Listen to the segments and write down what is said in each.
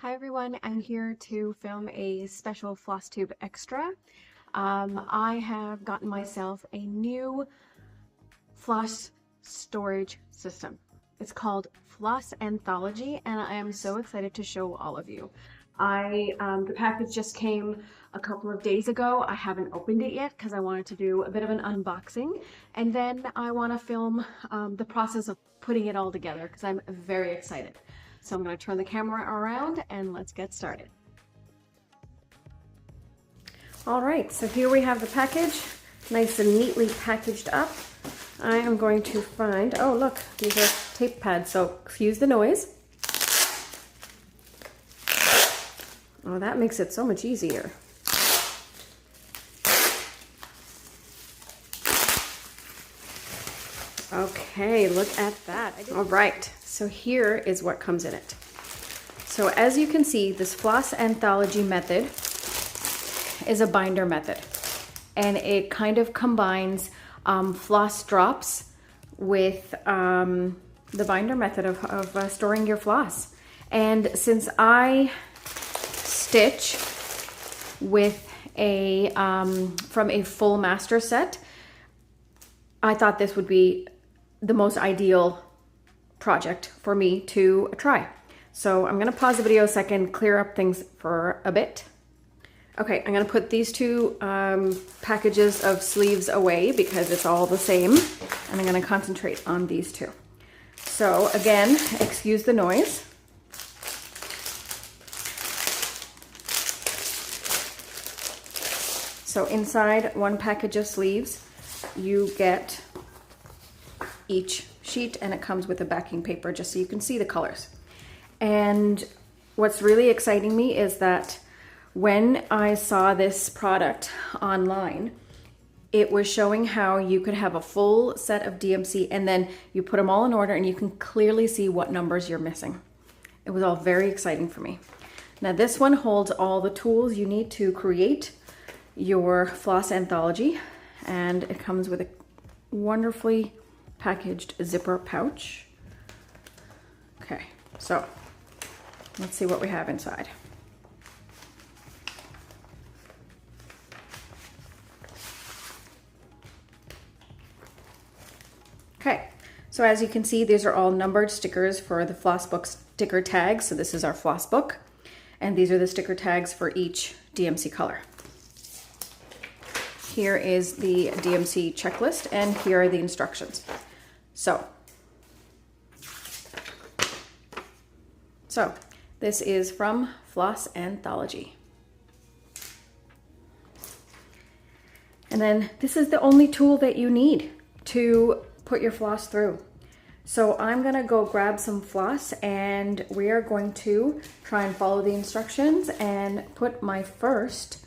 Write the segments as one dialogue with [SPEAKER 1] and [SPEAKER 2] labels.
[SPEAKER 1] Hi everyone, I'm here to film a special Flosstube Extra. I have gotten myself a new floss storage system. It's called Flossanthology, and I am so excited to show all of you. The package just came a couple of days ago. I haven't opened it yet because I wanted to do a bit of an unboxing, and then I want to film the process of putting it all together because I'm very excited. So I'm going to turn the camera around and let's get started. All right, so here we have the package, nice and neatly packaged up. I am going to find, oh look, these are tape pads, so excuse the noise. Oh, that makes it so much easier. Okay, look at that. All right, so here is what comes in it. So as you can see, this Flossanthology method is a binder method, and it kind of combines floss drops with the binder method of storing your floss. And since I stitch with a from a full master set, I thought this would be the most ideal project for me to try. So I'm gonna pause the video a second, clear up things for a bit. Okay, I'm gonna put these two packages of sleeves away because it's all the same, and I'm gonna concentrate on these two. So again, excuse the noise. So inside one package of sleeves, you get each sheet, and it comes with a backing paper just so you can see the colors. And what's really exciting me is that when I saw this product online, it was showing how you could have a full set of DMC and then you put them all in order and you can clearly see what numbers you're missing. It was all very exciting for me. Now this one holds all the tools you need to create your Flossanthology, and it comes with a wonderfully packaged zipper pouch. Okay, so let's see what we have inside. Okay, so as you can see, these are all numbered stickers for the Floss Book sticker tags. So this is our Floss Book, and these are the sticker tags for each DMC color. Here is the DMC checklist, and here are the instructions. So this is from Flossanthology. And then this is the only tool that you need to put your floss through. So I'm gonna go grab some floss, and we are going to try and follow the instructions and put my first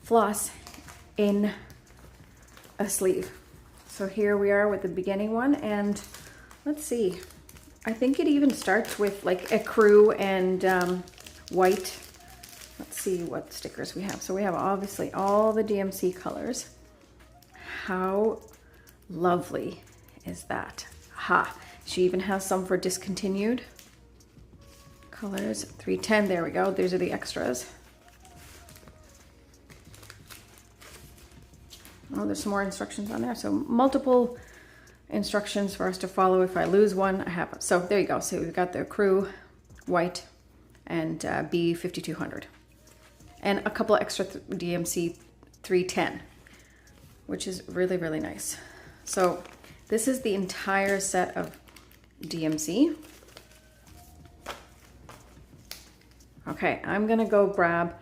[SPEAKER 1] floss in a sleeve. So here we are with the beginning one, and let's see. I think it even starts with like ecru and white. Let's see what stickers we have. So we have obviously all the DMC colors. How lovely is that? Ha! She even has some for discontinued colors. 310, there we go. These are the extras. Oh, there's some more instructions on there. So multiple instructions for us to follow. If I lose one, I have. So there you go. So we've got the crew, white, and B5200. And a couple extra DMC 310, which is really, really nice. So this is the entire set of DMC. Okay, I'm gonna go grab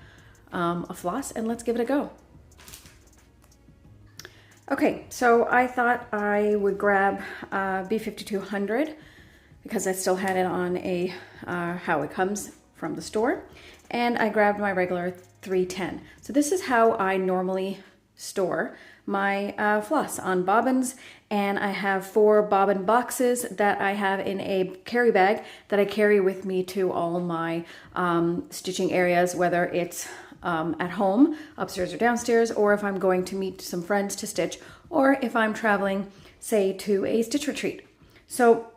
[SPEAKER 1] a floss and let's give it a go. Okay, so I thought I would grab B5200 because I still had it on a how it comes from the store, and I grabbed my regular 310. So this is how I normally store my floss, on bobbins, and I have 4 bobbin boxes that I have in a carry bag that I carry with me to all my stitching areas, whether it's at home, upstairs or downstairs, or if I'm going to meet some friends to stitch, or if I'm traveling, say, to a stitch retreat. So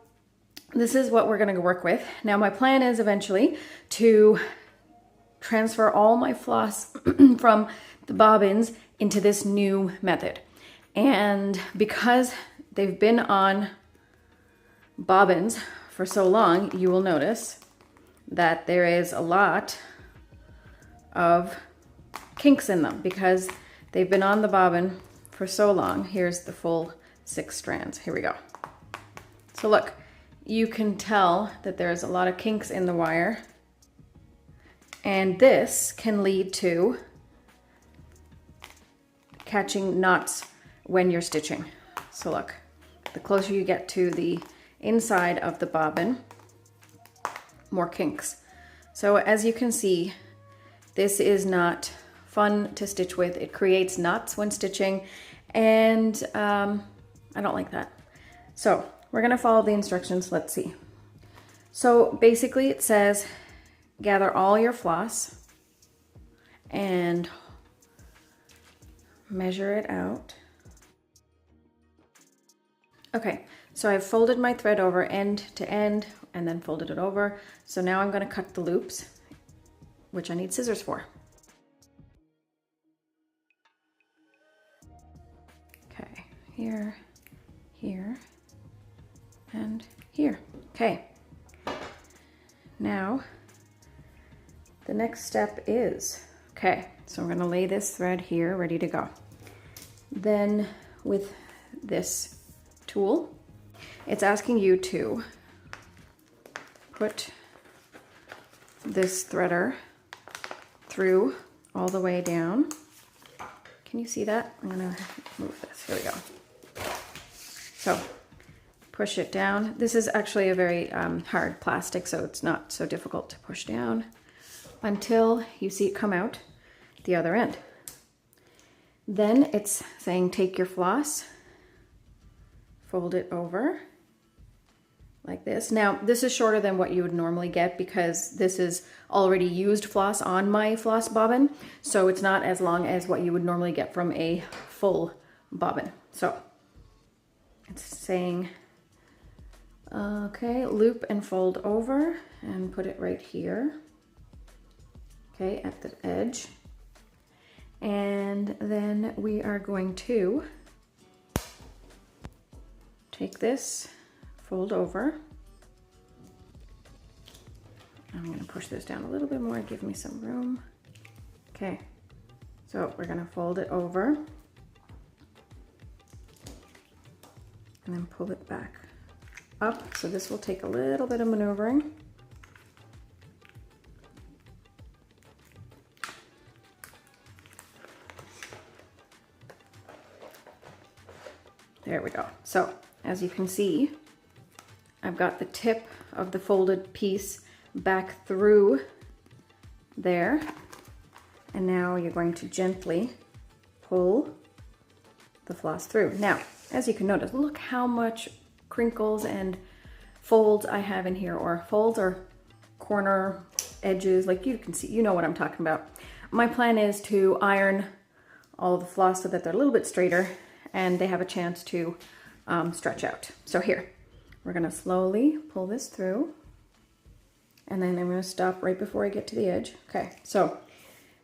[SPEAKER 1] this is what we're gonna work with. Now my plan is eventually to transfer all my floss from the bobbins into this new method. And because they've been on bobbins for so long, you will notice that there is a lot of kinks in them because they've been on the bobbin for so long. Here's the full 6 strands. Here we go. So look, you can tell that there's a lot of kinks in the wire, and this can lead to catching knots when you're stitching. So look, the closer you get to the inside of the bobbin, more kinks. So as you can see, this is not fun to stitch with. It creates knots when stitching, and I don't like that. So we're gonna follow the instructions. Let's see. So basically it says gather all your floss and measure it out. Okay, so I've folded my thread over end to end and then folded it over. So now I'm going to cut the loops, which I need scissors for. Okay, here, here, and here. Okay, now the next step is, okay, so I'm going to lay this thread here ready to go. Then with this tool, it's asking you to put this threader through all the way down. Can you see that? I'm gonna move this, here we go. So push it down. This is actually a very hard plastic, so it's not so difficult to push down until you see it come out the other end. Then it's saying take your floss, fold it over like this. Now, this is shorter than what you would normally get because this is already used floss on my floss bobbin, so it's not as long as what you would normally get from a full bobbin. So it's saying, okay, loop and fold over and put it right here, okay, at the edge. And then we are going to take this, fold over. I'm going to push this down a little bit more, give me some room. Okay, so we're going to fold it over and then pull it back up. So this will take a little bit of maneuvering. There we go. So as you can see, I've got the tip of the folded piece back through there. And now you're going to gently pull the floss through. Now, as you can notice, look how much crinkles and folds I have in here, or folds or corner edges, like you can see, you know what I'm talking about. My plan is to iron all the floss so that they're a little bit straighter and they have a chance to stretch out. So here, we're gonna slowly pull this through, and then I'm gonna stop right before I get to the edge. Okay, so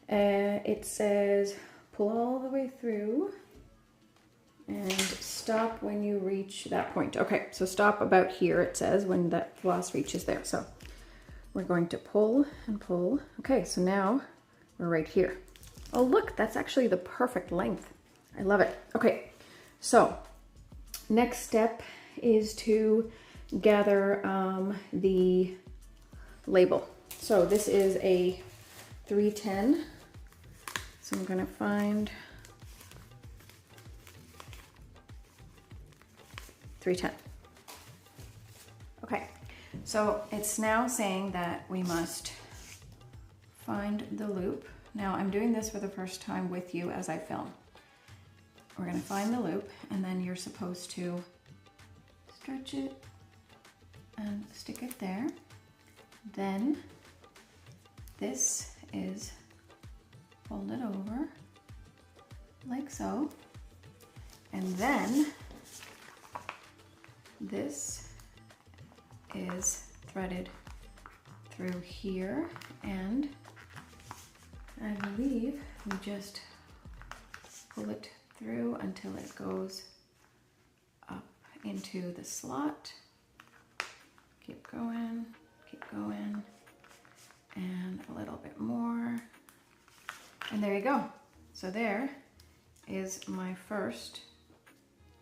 [SPEAKER 1] it says pull all the way through and stop when you reach that point. Okay, so stop about here, it says, when that floss reaches there. So we're going to pull and pull. Okay, so now we're right here. Oh look, that's actually the perfect length. I love it. Okay, so next step is to gather the label. So this is a 310. So I'm gonna find 310. Okay, so it's now saying that we must find the loop. Now I'm doing this for the first time with you as I film. We're gonna find the loop, and then you're supposed to stretch it and stick it there. Then this is folded over like so, and then this is threaded through here, and I believe we just pull it through until it goes up into the slot. Keep going, and a little bit more. And there you go. So there is my first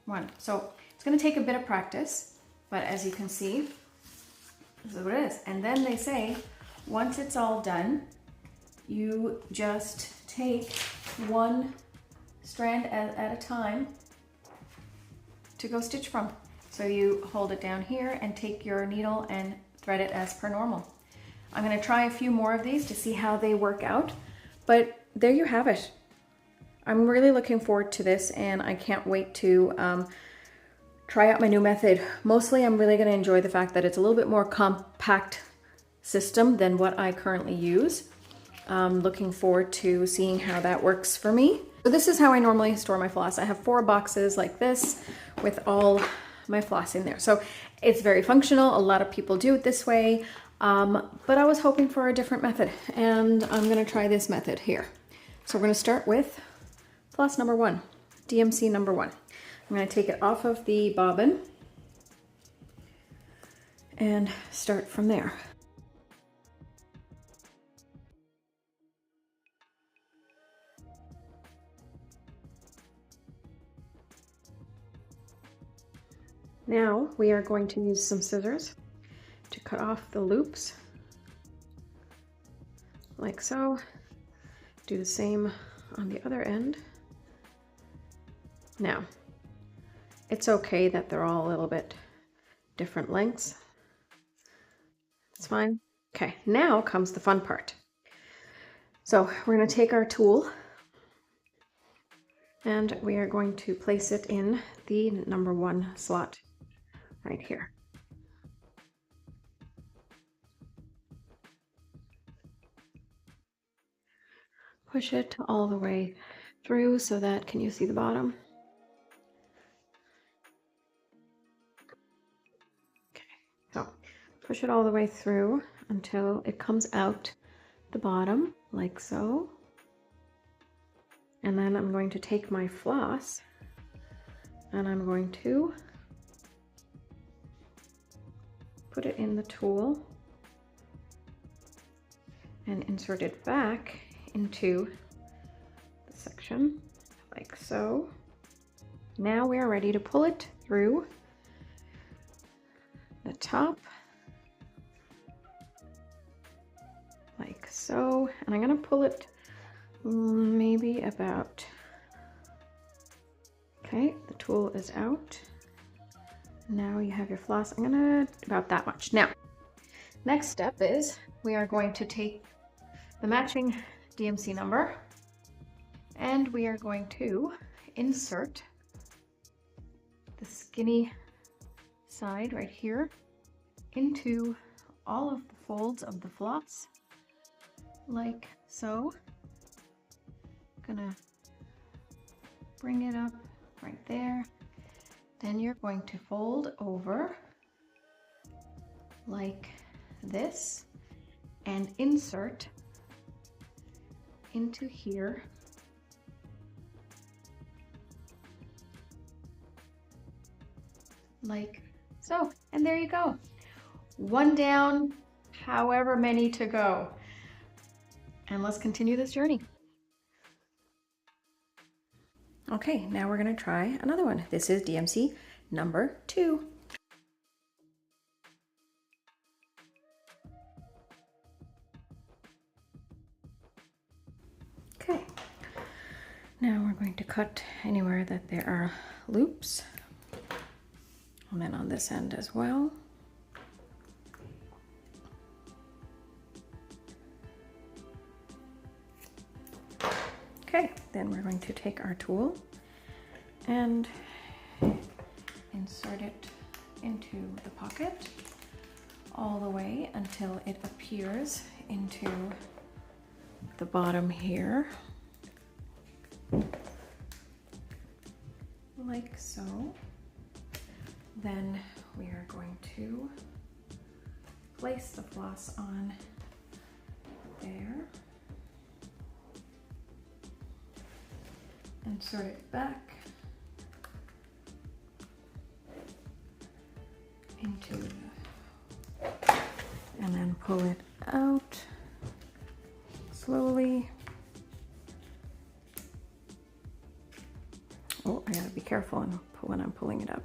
[SPEAKER 1] one. So it's gonna take a bit of practice, but as you can see, this is what it is. And then they say, once it's all done, you just take one strand at a time to go stitch from. So you hold it down here and take your needle and thread it as per normal. I'm gonna try a few more of these to see how they work out, but there you have it. I'm really looking forward to this, and I can't wait to try out my new method. Mostly I'm really gonna enjoy the fact that it's a little bit more compact system than what I currently use. Looking forward to seeing how that works for me. So this is how I normally store my floss. I have 4 boxes like this with all my floss in there. So it's very functional. A lot of people do it this way, but I was hoping for a different method, and I'm gonna try this method here. So we're gonna start with floss number 1, DMC number 1. I'm gonna take it off of the bobbin and start from there. Now we are going to use some scissors to cut off the loops, like so. Do the same on the other end. Now, it's okay that they're all a little bit different lengths. It's fine. Okay, now comes the fun part. So we're going to take our tool and we are going to place it in the number 1 slot right here. Push it all the way through so that, can you see the bottom? Okay, so push it all the way through until it comes out the bottom, like so. And then I'm going to take my floss and I'm going to put it in the tool and insert it back into the section, like so. Now we are ready to pull it through the top, like so. And I'm gonna pull it maybe about, okay, the tool is out. Now you have your floss. I'm gonna about that much. Now, next step is we are going to take the matching DMC number and we are going to insert the skinny side right here into all of the folds of the floss, like so. Gonna bring it up right there. Then you're going to fold over like this and insert into here like so. And there you go. 1 down, however many to go. And let's continue this journey. Okay, now we're going to try another one. This is DMC number 2. Okay, now we're going to cut anywhere that there are loops, and then on this end as well. Okay, then we're going to take our tool and insert it into the pocket all the way until it appears into the bottom here, like so. Then we are going to place the floss on there. Insert it back into the, and then pull it out slowly. Oh, I gotta be careful when I'm pulling it up.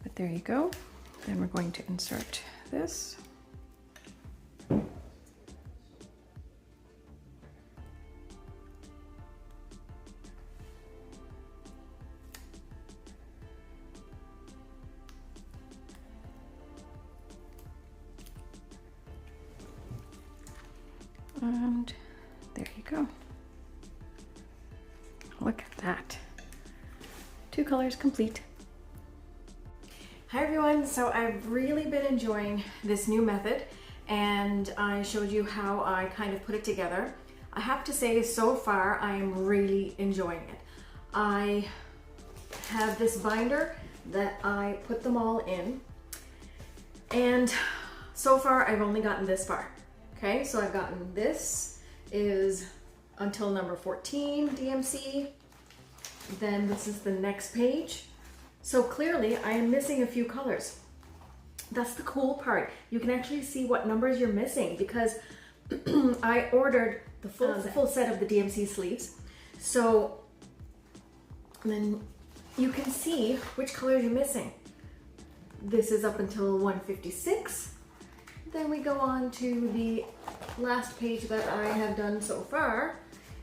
[SPEAKER 1] But there you go. Then we're going to insert this. And there you go. Look at that. 2 colors complete. Hi everyone, so I've really been enjoying this new method and I showed you how I kind of put it together. I have to say so far I'm really enjoying it. I have this binder that I put them all in and so far I've only gotten this far. Okay, so I've gotten this is until number 14 DMC. Then this is the next page. So clearly I am missing a few colors. That's the cool part. You can actually see what numbers you're missing because I ordered the full set of the DMC sleeves. So then you can see which colors you're missing. This is up until 156. Then we go on to the last page that I have done so far,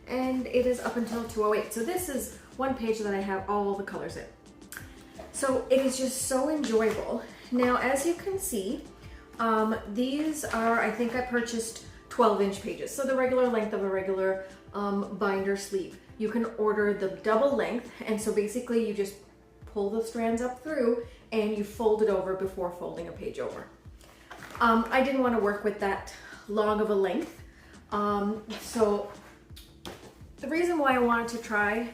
[SPEAKER 1] and it is up until 208. So this is one page that I have all the colors in. So it is just so enjoyable. Now, as you can see, these are, I think I purchased 12-inch pages. So the regular length of a regular binder sleeve. You can order the double length, and so basically you just pull the strands up through and you fold it over before folding a page over. I didn't want to work with that long of a length. So the reason why I wanted to try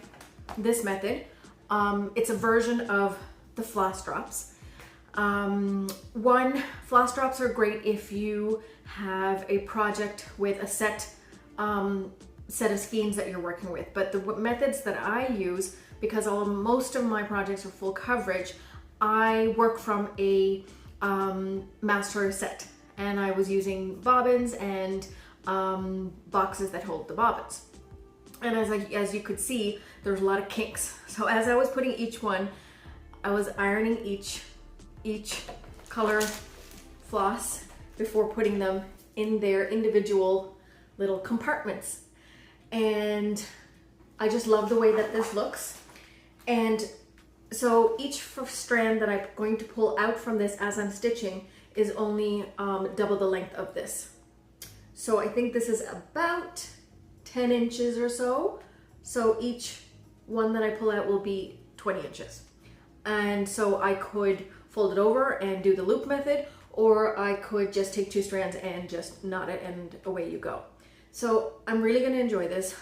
[SPEAKER 1] this method, it's a version of the floss drops. One, floss drops are great if you have a project with a set of schemes that you're working with. But the methods that I use, because most of my projects are full coverage, I work from a master set, and I was using bobbins and boxes that hold the bobbins. And as you could see, there's a lot of kinks. So as I was putting each one, I was ironing each color floss before putting them in their individual little compartments. And I just love the way that this looks. And so each strand that I'm going to pull out from this as I'm stitching is only double the length of this. So I think this is about 10 inches or so. So each one that I pull out will be 20 inches. And so I could fold it over and do the loop method, or I could just take 2 strands and just knot it and away you go. So I'm really going to enjoy this.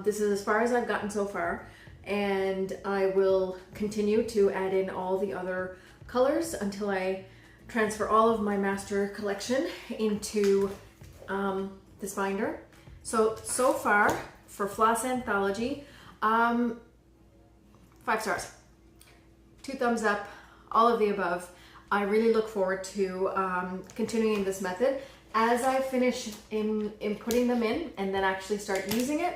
[SPEAKER 1] This is as far as I've gotten so far, and I will continue to add in all the other colors until I transfer all of my master collection into this binder. So far for Flossanthology, 5 stars, 2 thumbs up, all of the above. I really look forward to continuing this method. As I finish in putting them in and then actually start using it,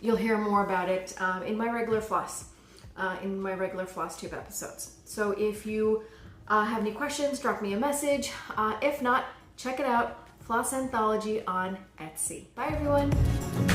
[SPEAKER 1] you'll hear more about it in my regular Flosstube episodes. So if you have any questions, drop me a message. If not, check it out, Flossanthology on Etsy. Bye everyone.